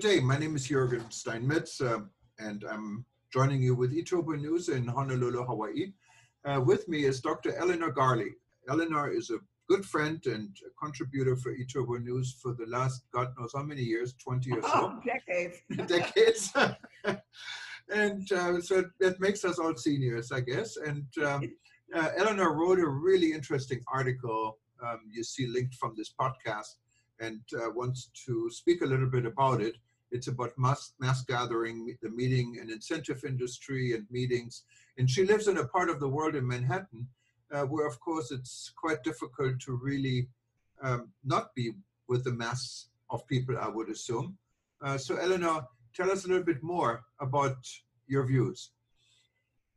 day. My name is Jürgen Steinmetz, and I'm joining you with Etopo News in Honolulu, Hawaii. With me is Dr. Elinor Garley. Elinor is a good friend and a contributor for Etopo News for the last, God knows how many years, 20 or so. Oh, decades. Decades. And so that makes us all seniors, I guess. And Elinor wrote a really interesting article you see linked from this podcast, and wants to speak a little bit about it. It's about mass gathering, the meeting and incentive industry and meetings. And she lives in a part of the world in Manhattan where, of course, it's quite difficult to really not be with the mass of people, I would assume. So Elinor, tell us a little bit more about your views.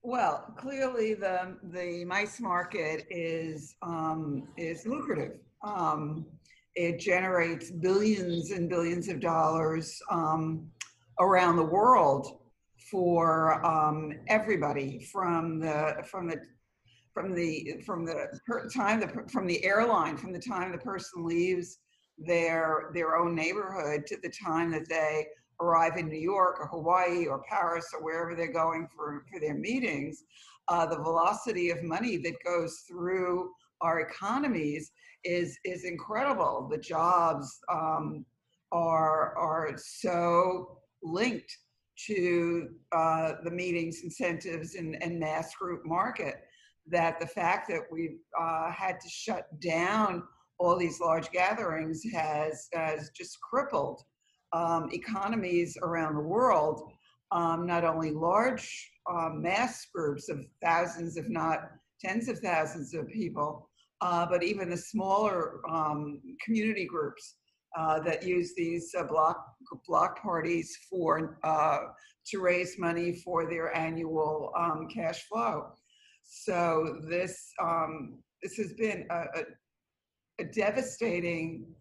Well, clearly the MICE market is lucrative. It generates billions and billions of dollars around the world for everybody, from the airline, from the time the person leaves their own neighborhood to the time that they arrive in New York or Hawaii or Paris or wherever they're going for their meetings. The velocity of money that goes through our economies is incredible. The jobs are so linked to the meetings, incentives, and mass group market that the fact that we've had to shut down all these large gatherings has just crippled economies around the world. Not only large mass groups of thousands, if not tens of thousands of people, but even the smaller community groups that use these block parties to raise money for their annual cash flow. So this has been a devastating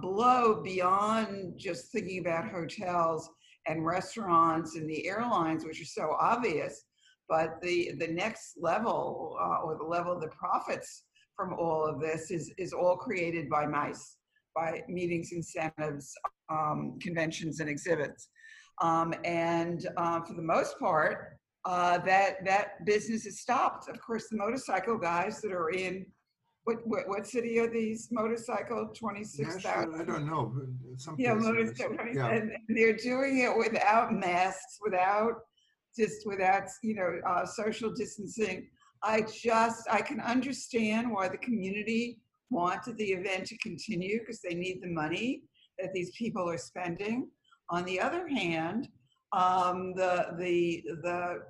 blow beyond just thinking about hotels and restaurants and the airlines, which are so obvious, but the next level or the level of the profits from all of this is all created by MICE, by meetings, incentives, conventions, and exhibits. And for the most part, that business is stopped. Of course, the motorcycle guys that are in what city are these motorcycle 26,000? I don't know. Some And they're doing it without masks, without social distancing. I can understand why the community wanted the event to continue because they need the money that these people are spending. On the other hand, the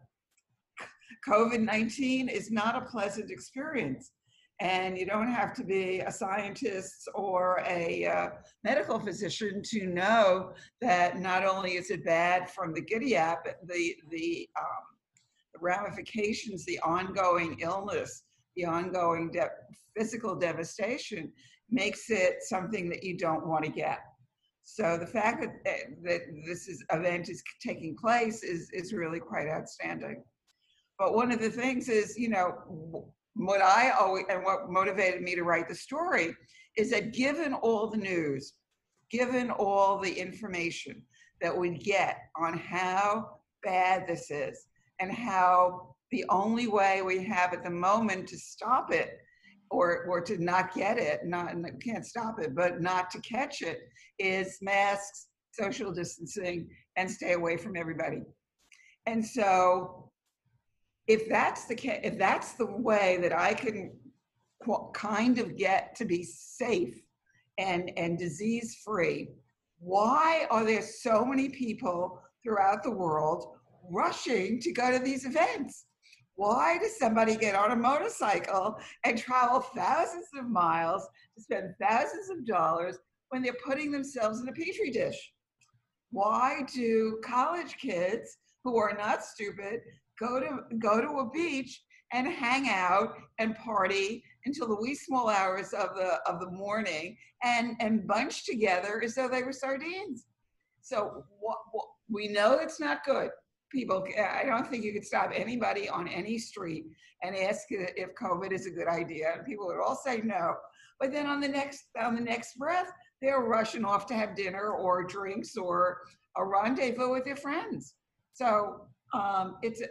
COVID-19 is not a pleasant experience. And you don't have to be a scientist or a medical physician to know that not only is it bad from the giddy-up, the ramifications, the ongoing illness, the ongoing physical devastation makes it something that you don't want to get. So the fact that this event is taking place is really quite outstanding. But one of the things is, what motivated me to write the story is that given all the news, given all the information that we get on how bad this is and how the only way we have at the moment to stop it or to not get it, can't stop it, but not to catch it, is masks, social distancing, and stay away from everybody. And so if that's the way that I can kind of get to be safe and disease-free, why are there so many people throughout the world rushing to go to these events? Why does somebody get on a motorcycle and travel thousands of miles to spend thousands of dollars when they're putting themselves in a petri dish? Why do college kids who are not stupid go to a beach and hang out and party until the wee small hours of the morning and bunch together as though they were sardines? So we know it's not good. People, I don't think you could stop anybody on any street and ask if COVID is a good idea. And people would all say no. But then on the next breath, they're rushing off to have dinner or drinks or a rendezvous with their friends. So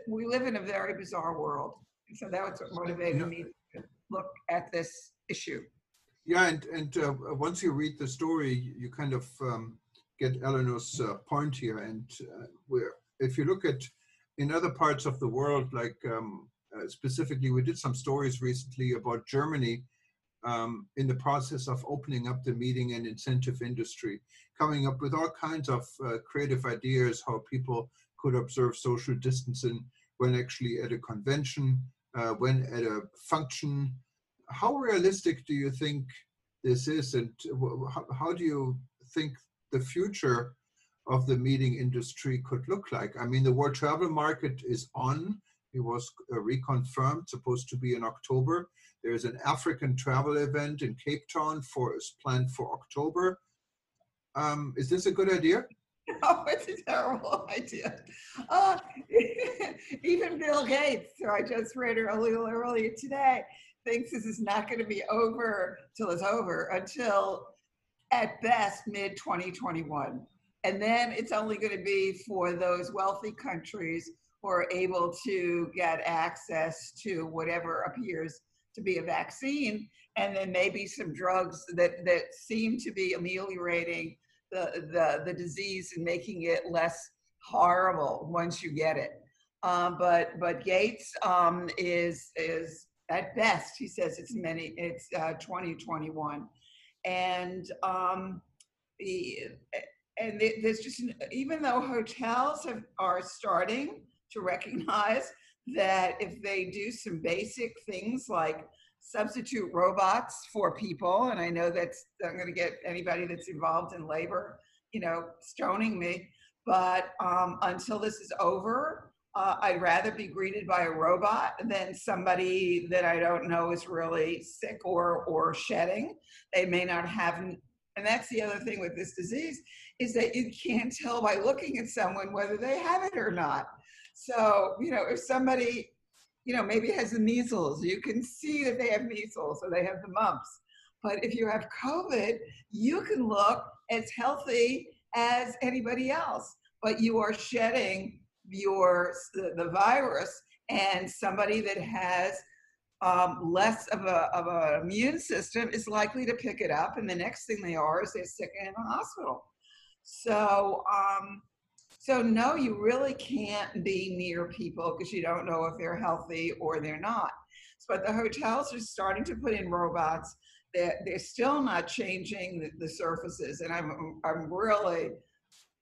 we live in a very bizarre world. So that was what motivated Yeah, me to look at this issue. yeah, and once you read the story, you kind of get Eleanor's point here. And where, if you look at in other parts of the world, like specifically, we did some stories recently about Germany in the process of opening up the meeting and incentive industry, coming up with all kinds of creative ideas how people could observe social distancing when actually at a convention, when at a function. How realistic do you think this is, and how do you think the future of the meeting industry could look like? I mean, the world travel market is on. It was reconfirmed, supposed to be in October. There's an African travel event in Cape Town is planned for October. Is this a good idea? Oh, it's a terrible idea. Uh, Even Bill Gates, who I just read a little earlier today, thinks this is not going to be over till it's over until at best mid 2021. And then it's only going to be for those wealthy countries who are able to get access to whatever appears to be a vaccine, and then maybe some drugs that seem to be ameliorating the disease and making it less horrible once you get it. But Gates is at best, he says it's 2021, and there's just, even though hotels are starting to recognize that if they do some basic things like substitute robots for people, and I know that's, I'm going to get anybody that's involved in labor, stoning me, but until this is over, I'd rather be greeted by a robot than somebody that I don't know is really sick or shedding. They may not have, and that's the other thing with this disease, is that you can't tell by looking at someone whether they have it or not. So, if somebody, maybe has the measles, you can see that they have measles or they have the mumps. But if you have COVID, you can look as healthy as anybody else, but you are shedding the virus, and somebody that has less of an immune system is likely to pick it up, and the next thing they are is they're sick and in the hospital. So, so no, you really can't be near people because you don't know if they're healthy or they're not. But the hotels are starting to put in robots. They're still not changing the surfaces, and I'm really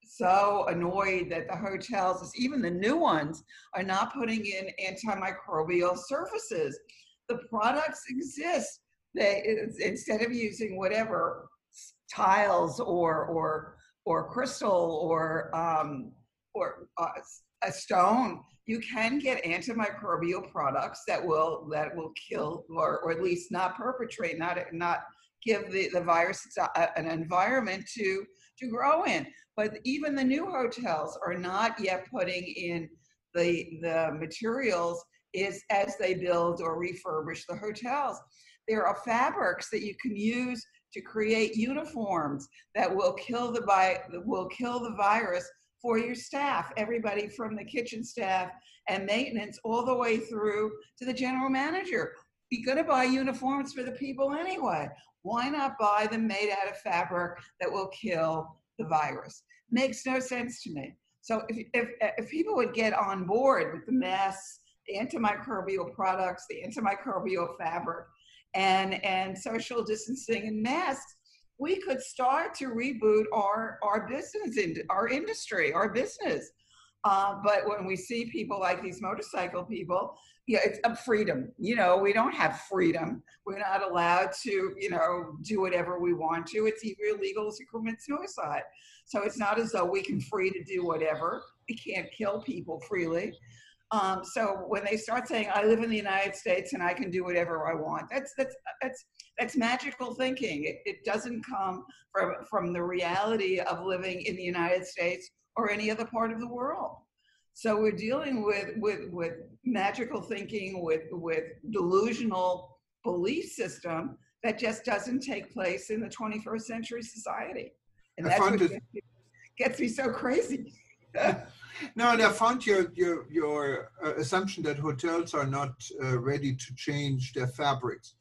so annoyed that the hotels, even the new ones, are not putting in antimicrobial surfaces. The products exist. Instead of using whatever tiles or crystal or a stone, you can get antimicrobial products that will kill or at least not perpetrate, not give the virus an environment to grow in. But even the new hotels are not yet putting in the materials as they build or refurbish the hotels. There are fabrics that you can use to create uniforms that will kill the virus for your staff, everybody from the kitchen staff and maintenance all the way through to the general manager. You're going to buy uniforms for the people anyway. Why not buy them made out of fabric that will kill the virus? Makes no sense to me. So if people would get on board with the masks, the antimicrobial products, the antimicrobial fabric, and social distancing and masks, we could start to reboot our business, our industry, our business. But when we see people like these motorcycle people, it's a freedom. We don't have freedom. We're not allowed to, do whatever we want to. It's illegal to commit suicide. So it's not as though we can free to do whatever. We can't kill people freely. So when they start saying, I live in the United States and I can do whatever I want, that's magical thinking. It doesn't come from the reality of living in the United States or any other part of the world. So we're dealing with magical thinking, with delusional belief system that just doesn't take place in the 21st century society. And that's what gets me so crazy. No, and I found your assumption that hotels are not ready to change their fabrics.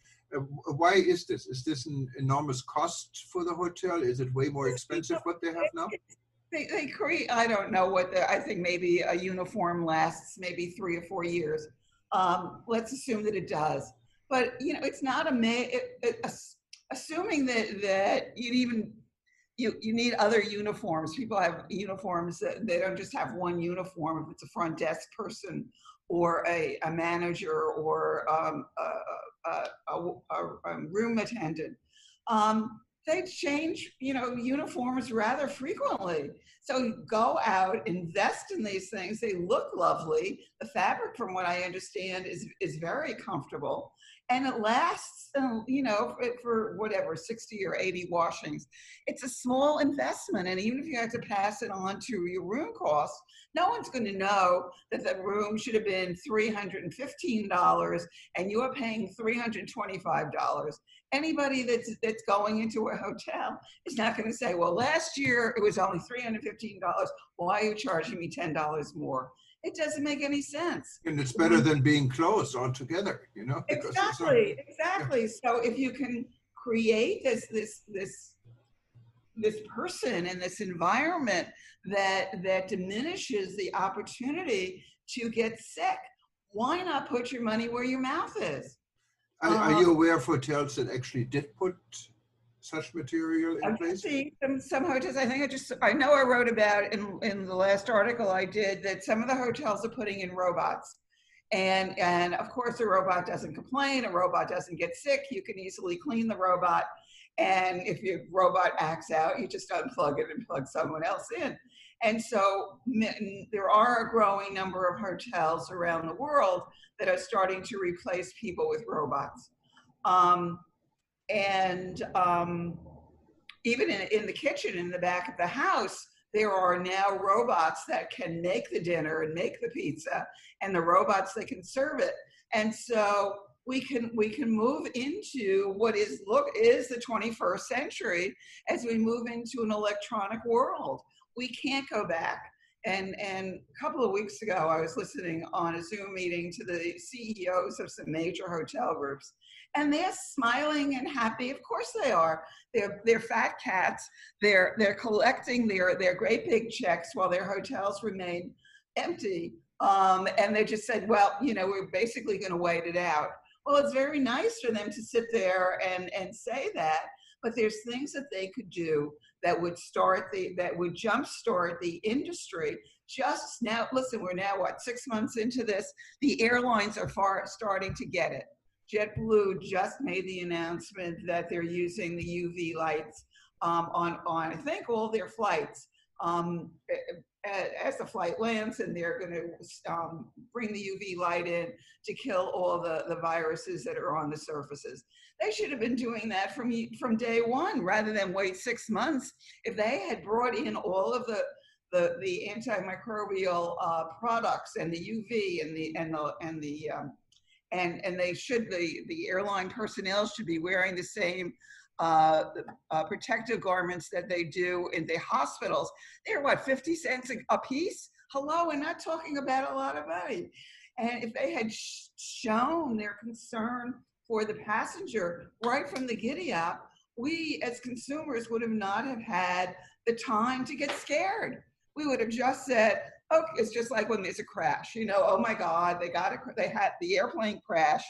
Why is this? Is this an enormous cost for the hotel? Is it way more expensive what they have now? They create, I don't know what I think maybe a uniform lasts maybe 3 or 4 years. Let's assume that it does. But, it's not assuming that you need other uniforms. People have uniforms that they don't just have one uniform. If it's a front desk person or a manager or a room attendant, they change, uniforms rather frequently. So go out, invest in these things. They look lovely. The fabric, from what I understand, is very comfortable, and it lasts, for whatever 60 or 80 washings. It's a small investment, and even if you have to pass it on to your room costs, no one's going to know that the room should have been $315 and you're paying $325. Anybody that's going into a hotel is not going to say, well, last year it was only $315. Why are you charging me $10 more? It doesn't make any sense. And it's better than being closed altogether, because exactly. Yeah. So if you can create this person and this environment that diminishes the opportunity to get sick, why not put your money where your mouth is? Are you aware of hotels that actually did put such material in place? Some hotels, I know I wrote about in the last article I did that some of the hotels are putting in robots. And of course the robot doesn't complain, a robot doesn't get sick, you can easily clean the robot. And if your robot acts out, you just unplug it and plug someone else in. And so there are a growing number of hotels around the world that are starting to replace people with robots. Even in the kitchen, in the back of the house, there are now robots that can make the dinner and make the pizza, and the robots that can serve it. And so we can move into what is the 21st century as we move into an electronic world. We can't go back. And a couple of weeks ago, I was listening on a Zoom meeting to the CEOs of some major hotel groups, and they're smiling and happy. Of course they are. They're fat cats. They're collecting their great big checks while their hotels remain empty. And they just said, well, we're basically going to wait it out. Well, it's very nice for them to sit there and say that, but there's things that they could do that would jumpstart the industry. Just now, listen, we're now 6 months into this. The airlines are starting to get it. JetBlue just made the announcement that they're using the UV lights on I think all their flights. As the flight lands, and they're going to bring the UV light in to kill all the viruses that are on the surfaces. They should have been doing that from day one rather than wait 6 months. If they had brought in all of the antimicrobial products and the UV the airline personnel should be wearing the same protective garments that they do in the hospitals. They're 50 cents a piece? Hello, we're not talking about a lot of money. And if they had shown their concern for the passenger right from the giddy up, we as consumers would not have had the time to get scared. We would have just said, oh, it's just like when there's a crash, oh my God, they had the airplane crash.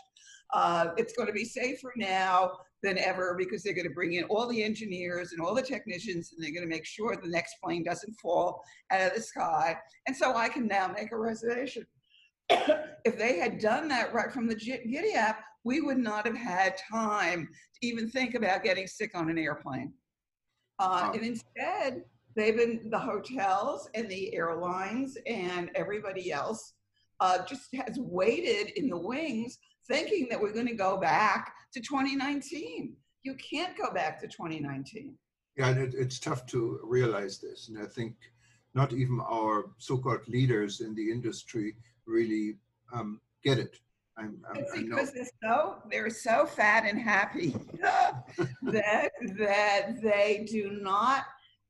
It's going to be safer now than ever because they're going to bring in all the engineers and all the technicians, and they're going to make sure the next plane doesn't fall out of the sky. And so I can now make a reservation. If they had done that right from the giddy up, we would not have had time to even think about getting sick on an airplane. And instead, the hotels and the airlines and everybody else just has waited in the wings thinking that we're going to go back to 2019. You can't go back to 2019. Yeah, and it's tough to realize this. And I think not even our so-called leaders in the industry really get it. It's because they're so fat and happy that they do not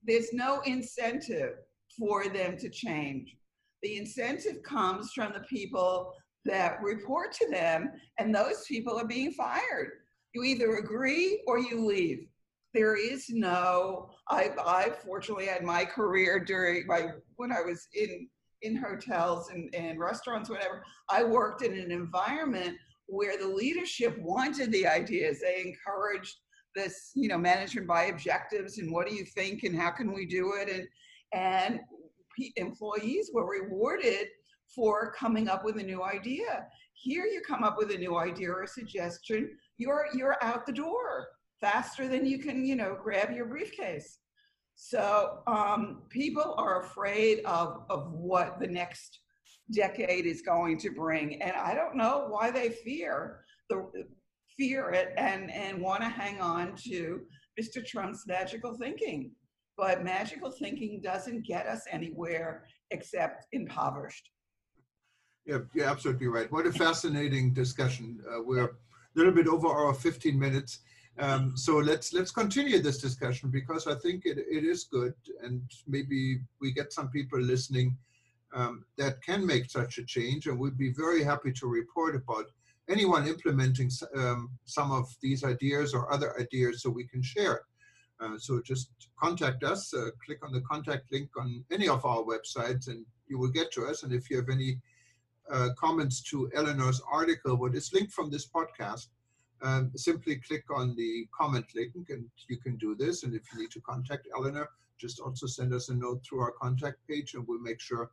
there's no incentive for them to change. The incentive comes from the people that report to them, and those people are being fired. You either agree or you leave. There is no, I fortunately had my career when I was in hotels and restaurants, whatever. I worked in an environment where the leadership wanted the ideas. They encouraged this, management by objectives and what do you think and how can we do it? And employees were rewarded for coming up with a new idea. Here you come up with a new idea or a suggestion, you're out the door faster than you can, grab your briefcase. So people are afraid of what the next decade is going to bring. And I don't know why they fear it and want to hang on to Mr. Trump's magical thinking. But magical thinking doesn't get us anywhere except impoverished. Yeah, you're absolutely right. What a fascinating discussion. We're a little bit over our 15 minutes. So let's continue this discussion, because I think it is good, and maybe we get some people listening that can make such a change, and we'd be very happy to report about anyone implementing some of these ideas or other ideas so we can share it. So just contact us, click on the contact link on any of our websites and you will get to us. And if you have any comments to Elinor's article, what is linked from this podcast, simply click on the comment link and you can do this. And if you need to contact Elinor, just also send us a note through our contact page and we'll make sure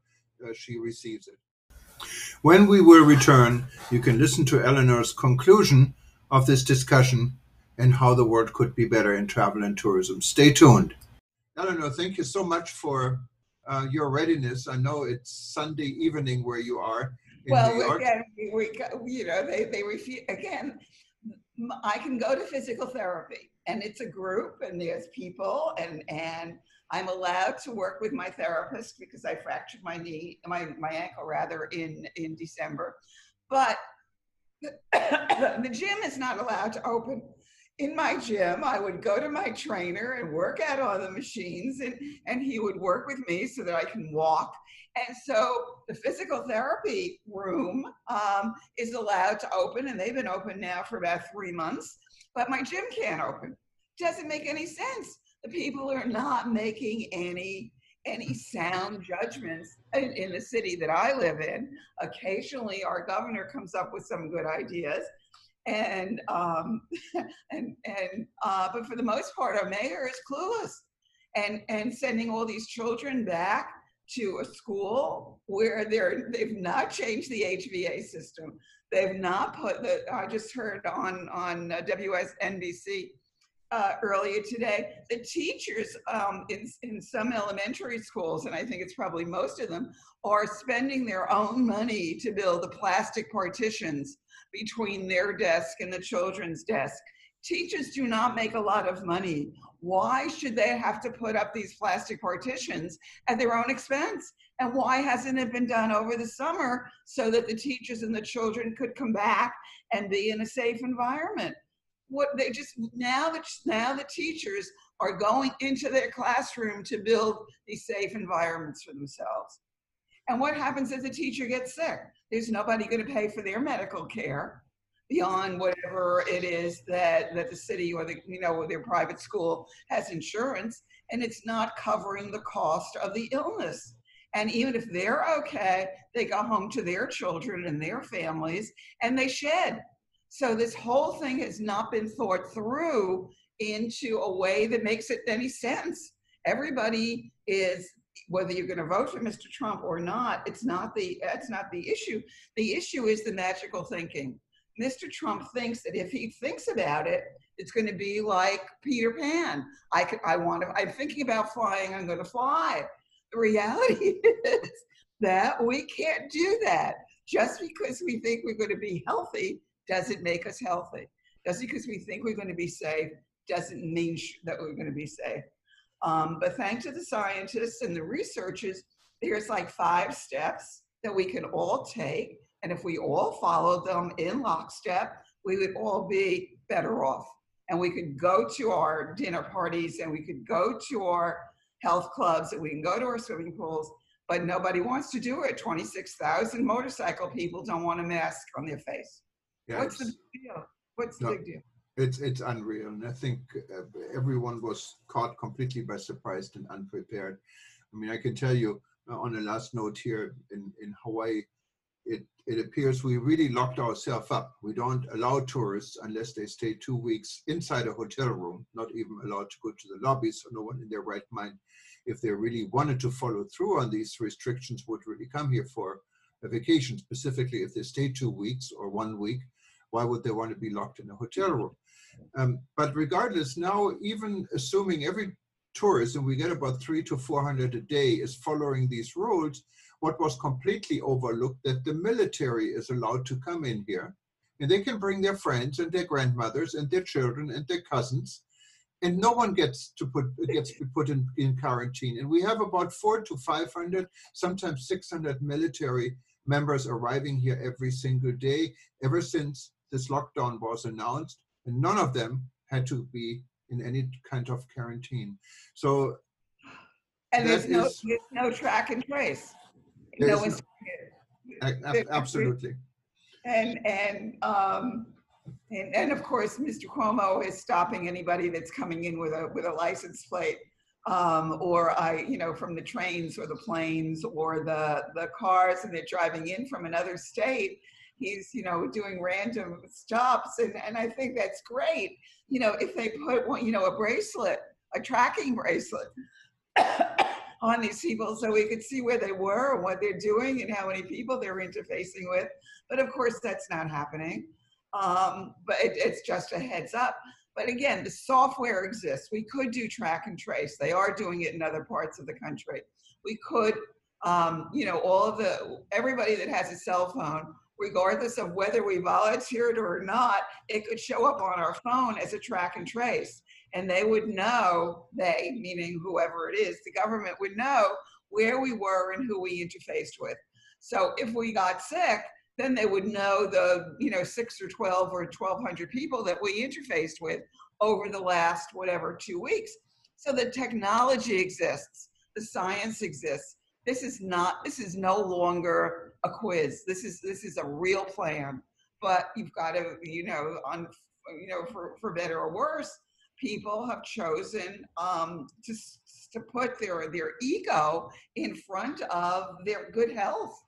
she receives it. When we will return, you can listen to Elinor's conclusion of this discussion and how the world could be better in travel and tourism. Stay tuned. Elinor, thank you so much for your readiness. I know it's Sunday evening where you are in New York. Again, they refuse. Again, I can go to physical therapy, and it's a group, and there's people, and I'm allowed to work with my therapist because I fractured my ankle rather in December. But the gym is not allowed to open. In my gym, I would go to my trainer and work out on the machines, and he would work with me so that I can walk. And so the physical therapy room is allowed to open, and they've been open now for about 3 months, but my gym can't open. Doesn't make any sense. The people are not making any sound judgments in the city that I live in. Occasionally, our governor comes up with some good ideas. But for the most part, our mayor is clueless and sending all these children back to a school where they've not changed the HVA system. They've not put I just heard on WSNBC earlier today, the teachers in some elementary schools, and I think it's probably most of them, are spending their own money to build the plastic partitions between their desk and the children's desk. Teachers do not make a lot of money. Why should they have to put up these plastic partitions at their own expense? And why hasn't it been done over the summer so that the teachers and the children could come back and be in a safe environment? Now the teachers are going into their classroom to build these safe environments for themselves. And what happens if the teacher gets sick? There's nobody going to pay for their medical care beyond whatever it is that the city or their private school has insurance, and it's not covering the cost of the illness. And even if they're okay, they go home to their children and their families and they shed. So this whole thing has not been thought through into a way that makes it any sense. Everybody is, whether you're going to vote for Mr. Trump or not, that's not the issue. The issue is the magical thinking. Mr. Trump thinks that if he thinks about it, it's going to be like Peter Pan. I'm thinking about flying, I'm going to fly. The reality is that we can't do that. Just because we think we're going to be healthy doesn't make us healthy. Just because we think we're going to be safe doesn't mean that we're going to be safe. But thanks to the scientists and the researchers, there's like 5 steps that we can all take. And if we all follow them in lockstep, we would all be better off. And we could go to our dinner parties and we could go to our health clubs, that we can go to our swimming pools, but nobody wants to do it. 26,000 motorcycle people don't want a mask on their face. Yeah, What's the big deal? What's the no, big deal? it's unreal. And I think everyone was caught completely by surprise and unprepared. I mean, I can tell you on the last note here in Hawaii, it appears we really locked ourselves up. We don't allow tourists unless they stay 2 weeks inside a hotel room, not even allowed to go to the lobby, so no one in their right mind, if they really wanted to follow through on these restrictions, would really come here for a vacation. Specifically, if they stay 2 weeks or 1 week, why would they want to be locked in a hotel room? But regardless, now even assuming every tourist, and we get about 300 to 400 a day, is following these rules, what was completely overlooked, that the military is allowed to come in here, and they can bring their friends and their grandmothers and their children and their cousins, and no one gets to be put in quarantine. And we have about 400 to 500, sometimes 600 military members arriving here every single day ever since this lockdown was announced, and none of them had to be in any kind of quarantine. So and there's no track and trace. No one's absolutely. And of course, Mr. Cuomo is stopping anybody that's coming in with a license plate, or from the trains or the planes or the cars, and they're driving in from another state. He's doing random stops, and I think that's great. If they put a bracelet, a tracking bracelet on these people, so we could see where they were and what they're doing and how many people they're interfacing with. But of course, that's not happening. But it's just a heads up. But again, the software exists. We could do track and trace. They are doing it in other parts of the country. We could, everybody that has a cell phone, regardless of whether we volunteered or not, it could show up on our phone as a track and trace. And they would know, meaning whoever it is, the government would know where we were and who we interfaced with. So if we got sick, then they would know the 6 or 12 or 1,200 people that we interfaced with over the last 2 weeks. So the technology exists, the science exists. This is no longer a quiz. This is a real plan. But you've got to, for better or worse, people have chosen to put their ego in front of their good health.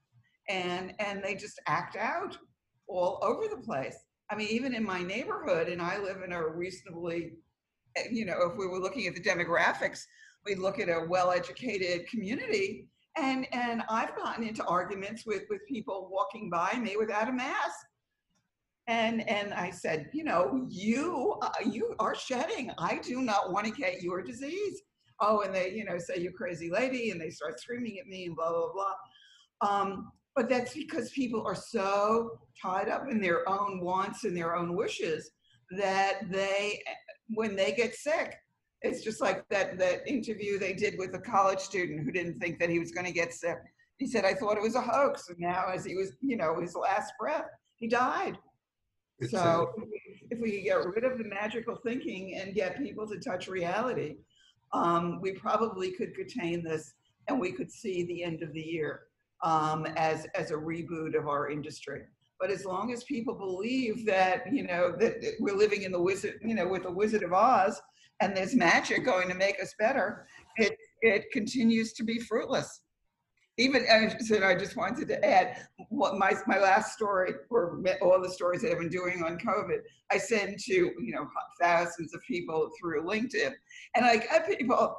And they just act out all over the place. I mean, even in my neighborhood, and I live in a reasonably, if we were looking at the demographics, we look at a well-educated community, and I've gotten into arguments with people walking by me without a mask. And I said, you are shedding. I do not want to get your disease. Oh, and they, say, you crazy lady, and they start screaming at me and blah, blah, blah. But that's because people are so tied up in their own wants and their own wishes that when they get sick, it's just like that interview they did with a college student who didn't think that he was going to get sick. He said, I thought it was a hoax. And now as he was, his last breath, he died. So if we get rid of the magical thinking and get people to touch reality, we probably could contain this, and we could see the end of the year as a reboot of our industry. But as long as people believe that, that we're living in the wizard, with the Wizard of Oz, and there's magic going to make us better, it continues to be fruitless. Even, I just wanted to add what my last story, or all the stories that I've been doing on COVID, I send to, thousands of people through LinkedIn. And I got people,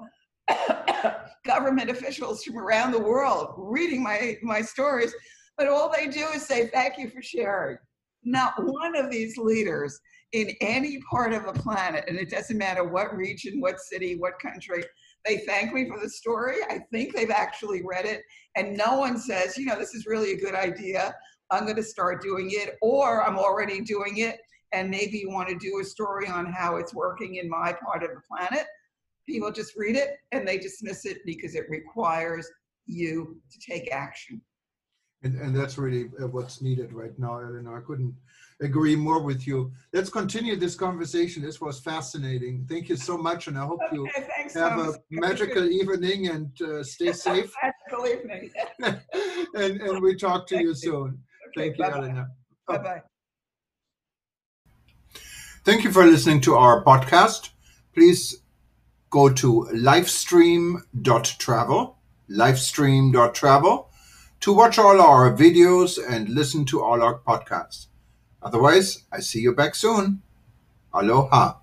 government officials from around the world reading my stories, but all they do is say, thank you for sharing. Not one of these leaders in any part of the planet, and it doesn't matter what region, what city, what country, they thank me for the story. I think they've actually read it, and no one says, this is really a good idea. I'm going to start doing it, or I'm already doing it, and maybe you want to do a story on how it's working in my part of the planet. People just read it and they dismiss it because it requires you to take action. And that's really what's needed right now, Elinor. I couldn't agree more with you. Let's continue this conversation. This was fascinating. Thank you so much, and I hope you Okay, thanks, have Thomas. a magical evening and stay safe. Magical evening. and we talk to you soon. Okay, Thank you, bye-bye. Elinor. Bye-bye. Thank you for listening to our podcast. Please go to livestream.travel to watch all our videos and listen to all our podcasts. Otherwise, I see you back soon. Aloha.